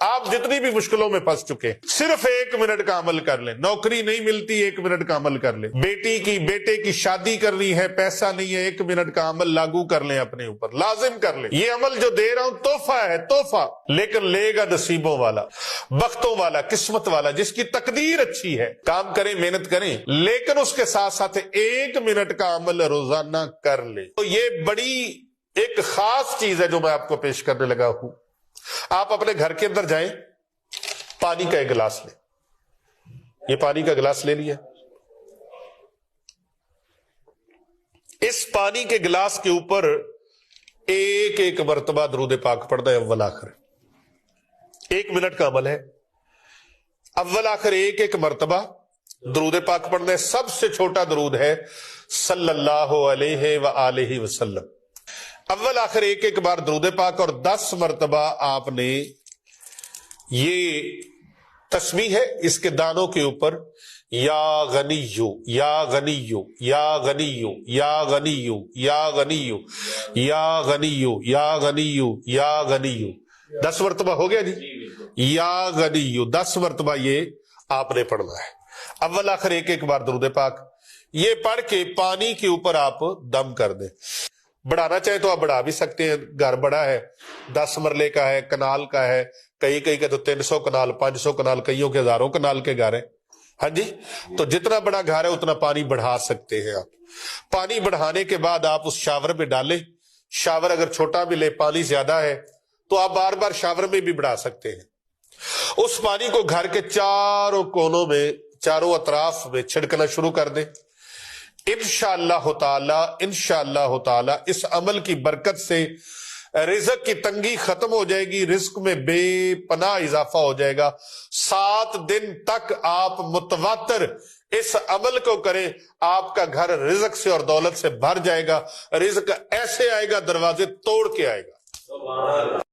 آپ جتنی بھی مشکلوں میں پھنس چکے صرف 1 منٹ کا عمل کر لیں. نوکری نہیں ملتی 1 منٹ کا عمل کر لیں. بیٹے کی شادی کرنی ہے, پیسہ نہیں ہے, 1 منٹ کا عمل لاگو کر لیں, اپنے اوپر لازم کر لیں. یہ عمل جو دے رہا ہوں تحفہ ہے, تحفہ, لیکن لے گا نصیبوں والا, بختوں والا, قسمت والا, جس کی تقدیر اچھی ہے. کام کریں, محنت کریں, لیکن اس کے ساتھ ساتھ 1 منٹ کا عمل روزانہ کر لیں. تو یہ بڑی ایک خاص چیز ہے جو میں آپ کو پیش کرنے لگا ہوں. آپ اپنے گھر کے اندر جائیں, پانی کا ایک گلاس لیں. یہ پانی کا گلاس لے لیا. اس پانی کے گلاس کے اوپر ایک مرتبہ درود پاک پڑھنا ہے اول آخر. 1 منٹ کا عمل ہے. اول آخر ایک مرتبہ درود پاک پڑھنا ہے. سب سے چھوٹا درود ہے صلی اللہ علیہ وآلہ وسلم. اول آخر ایک بار درود پاک, اور 10 مرتبہ آپ نے یہ تسبیح ہے اس کے دانوں کے اوپر یا غنیو یا غنیو یا غنیو یا غنیو یا غنیو یا غنیو یا غنیو یا غنیو 10 مرتبہ ہو گیا جی. یا غنیو 10 مرتبہ یہ آپ نے پڑھنا ہے. اول آخر ایک بار درود پاک. یہ پڑھ کے پانی کے اوپر آپ دم کر دیں. بڑھانا چاہیں تو آپ بڑھا بھی سکتے ہیں. گھر بڑا ہے, 10 مرلے کا ہے, کنال کا ہے, کئی کے تو 300 کنال, 500 کنال, کئیوں کے ہزاروں کنال کے گھر ہیں. ہاں جی, تو جتنا بڑا گھر ہے اتنا پانی بڑھا سکتے ہیں آپ. پانی بڑھانے کے بعد آپ اس شاور میں ڈالیں. شاور اگر چھوٹا بھی لے, پانی زیادہ ہے تو آپ بار بار شاور میں بھی بڑھا سکتے ہیں. اس پانی کو گھر کے چاروں کونوں میں, چاروں اطراف میں چھڑکنا شروع کر دیں. انشاءاللہ تعالی اس عمل کی برکت سے رزق کی تنگی ختم ہو جائے گی, رزق میں بے پناہ اضافہ ہو جائے گا. 7 دن تک آپ متواتر اس عمل کو کریں, آپ کا گھر رزق سے اور دولت سے بھر جائے گا. رزق ایسے آئے گا, دروازے توڑ کے آئے گا.